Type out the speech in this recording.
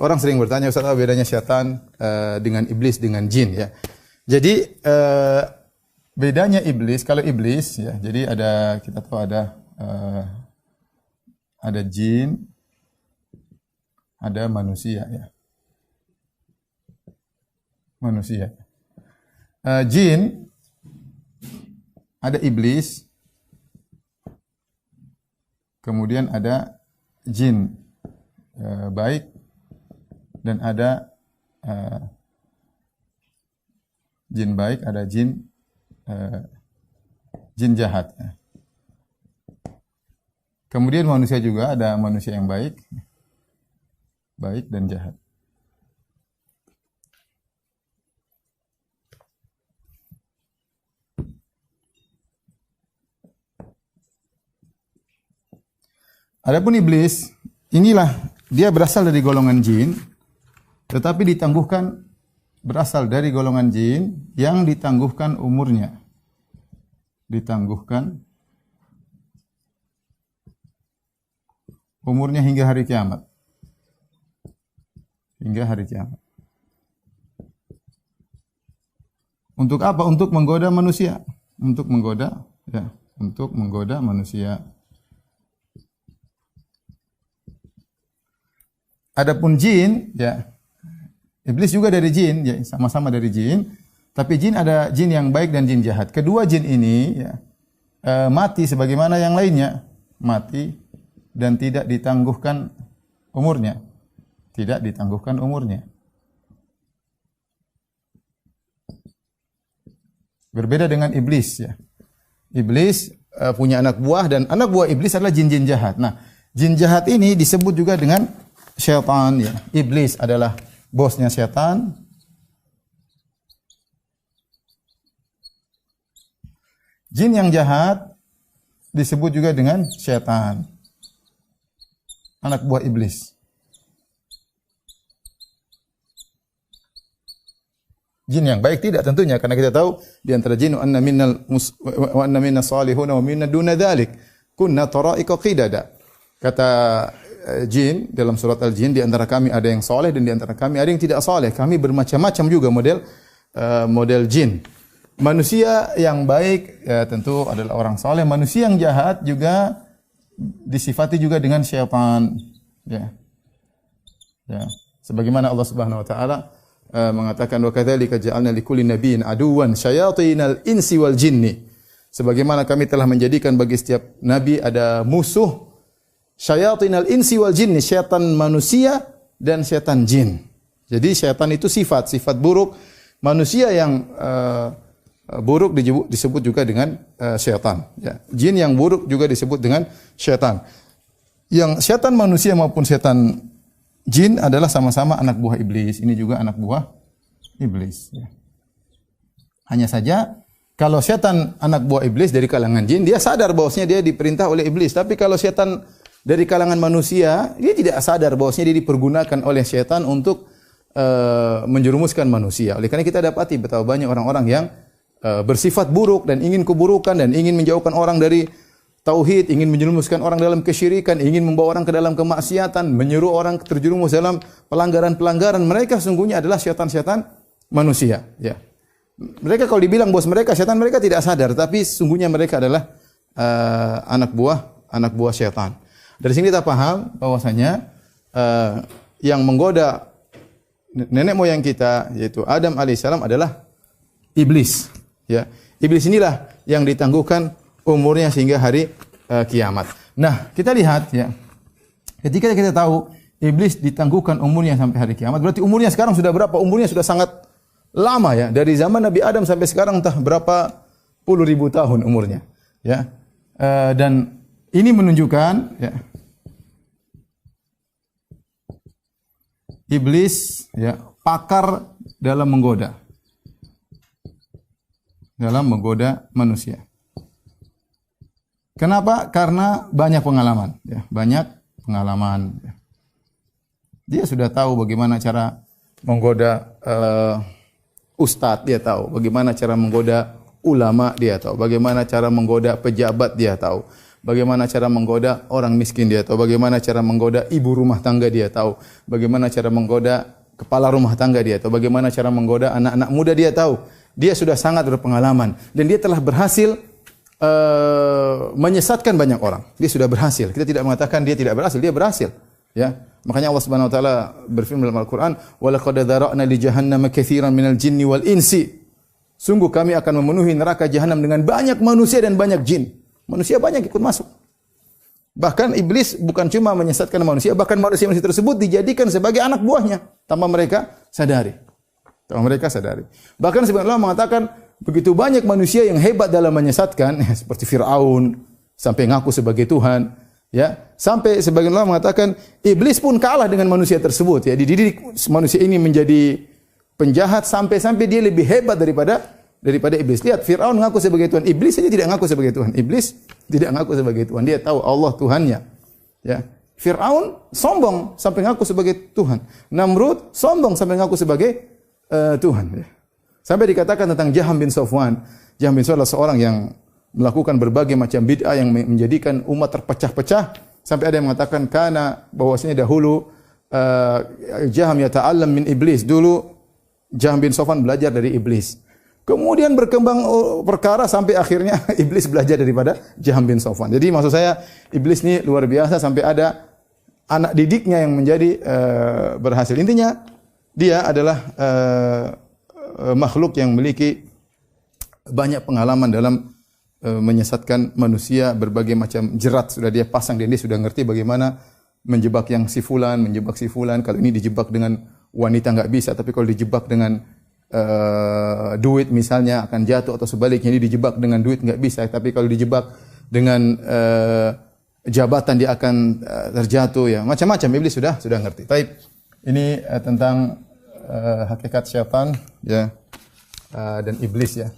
orang sering bertanya, Ustaz, apa bedanya syaitan dengan iblis dengan jin ya. Jadi bedanya iblis, kalau iblis ya, jadi kita tahu ada jin, ada manusia ya. Manusia. Jin ada iblis, kemudian ada jin baik, dan ada jin baik, ada jin jahat. Kemudian manusia juga ada manusia yang baik dan jahat. Adapun iblis, inilah dia berasal dari golongan jin, tetapi berasal dari golongan jin yang ditangguhkan umurnya. Ditangguhkan umurnya hingga hari kiamat. Hingga hari kiamat. Untuk apa? Untuk menggoda manusia. Untuk menggoda manusia. Adapun jin, ya, iblis juga dari jin, ya, sama-sama dari jin. Tapi jin ada jin yang baik dan jin jahat. Kedua jin ini ya, mati sebagaimana yang lainnya, mati dan tidak ditangguhkan umurnya, tidak ditangguhkan umurnya. Berbeda dengan iblis, ya. Iblis punya anak buah dan anak buah iblis adalah jin-jin jahat. Nah, jin jahat ini disebut juga dengan syaitan, ya. Iblis adalah bosnya syaitan. Jin yang jahat disebut juga dengan syaitan. Anak buah iblis. Jin yang baik tidak tentunya, karena kita tahu di antara jin wa anna minna salihun wa minna duna dzalik kunna tara'iqa qidada. Kata jin dalam surat Al-Jin, di antara kami ada yang soleh dan di antara kami ada yang tidak soleh. Kami bermacam-macam juga model jin. Manusia yang baik ya, tentu adalah orang soleh. Manusia yang jahat juga disifati juga dengan syaitan. Ya. Ya. Sebagaimana Allah Subhanahu Wa Taala mengatakan, wa kadzalika ja'alna likulli nabiyyin aduwan syayatinal insi wal jinni. Sebagaimana kami telah menjadikan bagi setiap nabi ada musuh syayatinal insi wal jinni, syaitan manusia dan syaitan jin. Jadi syaitan itu sifat buruk. Manusia yang buruk disebut juga dengan syaitan. Ya. Jin yang buruk juga disebut dengan syaitan. Yang syaitan manusia maupun syaitan jin adalah sama-sama anak buah iblis. Ini juga anak buah iblis. Ya. Hanya saja kalau syaitan anak buah iblis dari kalangan jin, dia sadar bahwasanya dia diperintah oleh iblis. Tapi kalau syaitan dari kalangan manusia, dia tidak sadar bahwasanya dia dipergunakan oleh syaitan untuk menjerumuskan manusia. Oleh karena kita dapati betapa banyak orang-orang yang bersifat buruk dan ingin keburukan dan ingin menjauhkan orang dari tauhid, ingin menjerumuskan orang dalam kesyirikan, ingin membawa orang ke dalam kemaksiatan, menyuruh orang terjerumus dalam pelanggaran-pelanggaran. Mereka sesungguhnya adalah syaitan-syaitan manusia. Ya. Mereka kalau dibilang bos mereka syaitan, mereka tidak sadar, tapi sesungguhnya mereka adalah anak buah syaitan. Dari sini kita paham bahwasanya yang menggoda nenek moyang kita, yaitu Adam alaihissalam, adalah iblis. Ya, iblis inilah yang ditangguhkan umurnya sehingga hari kiamat. Nah, kita lihat ya, ketika kita tahu iblis ditangguhkan umurnya sampai hari kiamat, berarti umurnya sekarang sudah berapa? Umurnya sudah sangat lama ya, dari zaman Nabi Adam sampai sekarang entah berapa puluh ribu tahun umurnya. Ya, dan ini menunjukkan ya, iblis ya pakar dalam menggoda manusia. Kenapa? Karena banyak pengalaman, ya, banyak pengalaman. Dia sudah tahu bagaimana cara menggoda ustadz, dia tahu bagaimana cara menggoda ulama, dia tahu bagaimana cara menggoda pejabat, dia tahu bagaimana cara menggoda orang miskin dia tahu, bagaimana cara menggoda ibu rumah tangga dia tahu, bagaimana cara menggoda kepala rumah tangga dia tahu, bagaimana cara menggoda anak-anak muda dia tahu. Dia sudah sangat berpengalaman dan dia telah berhasil menyesatkan banyak orang. Dia sudah berhasil. Kita tidak mengatakan dia tidak berhasil, dia berhasil. Ya. Makanya Allah Subhanahu wa taala berfirman dalam Al-Qur'an, "Wa laqad dzara'na li jahannama katsiran minal jinni wal insi." Sungguh kami akan memenuhi neraka jahanam dengan banyak manusia dan banyak jin. Manusia banyak ikut masuk. Bahkan iblis bukan cuma menyesatkan manusia, bahkan manusia-manusia tersebut dijadikan sebagai anak buahnya tanpa mereka sadari. Bahkan sebagian ulama mengatakan begitu banyak manusia yang hebat dalam menyesatkan, seperti Firaun sampai ngaku sebagai Tuhan, ya. Sampai sebagian ulama mengatakan iblis pun kalah dengan manusia tersebut, ya. Dididik manusia ini menjadi penjahat sampai dia lebih hebat daripada iblis. Lihat, Firaun ngaku sebagai Tuhan, iblis saja tidak ngaku sebagai Tuhan. Iblis tidak ngaku sebagai Tuhan. Dia tahu Allah Tuhannya. Ya. Firaun sombong sampai ngaku sebagai Tuhan. Namrud sombong sampai ngaku sebagai Tuhan. Ya. Sampai dikatakan tentang Jaham bin Safwan. Jaham bin Safwan adalah seorang yang melakukan berbagai macam bid'ah yang menjadikan umat terpecah-pecah. Sampai ada yang mengatakan karena bahwasanya dahulu Jaham yata'allam min iblis. Dulu Jaham bin Safwan belajar dari iblis. Kemudian berkembang perkara sampai akhirnya iblis belajar daripada Jaham bin Safwan. Jadi maksud saya iblis ini luar biasa sampai ada anak didiknya yang menjadi berhasil. Intinya dia adalah makhluk yang memiliki banyak pengalaman dalam menyesatkan manusia, berbagai macam jerat sudah dia pasang dan dia sudah ngerti bagaimana menjebak yang si fulan, kalau ini dijebak dengan wanita enggak bisa, tapi kalau dijebak dengan duit misalnya akan jatuh, atau sebaliknya ini dijebak dengan duit enggak bisa, tapi kalau dijebak dengan jabatan dia akan terjatuh, ya. Macam-macam iblis sudah ngerti. Baik. Ini tentang hakikat syaitan, ya. Dan iblis, ya.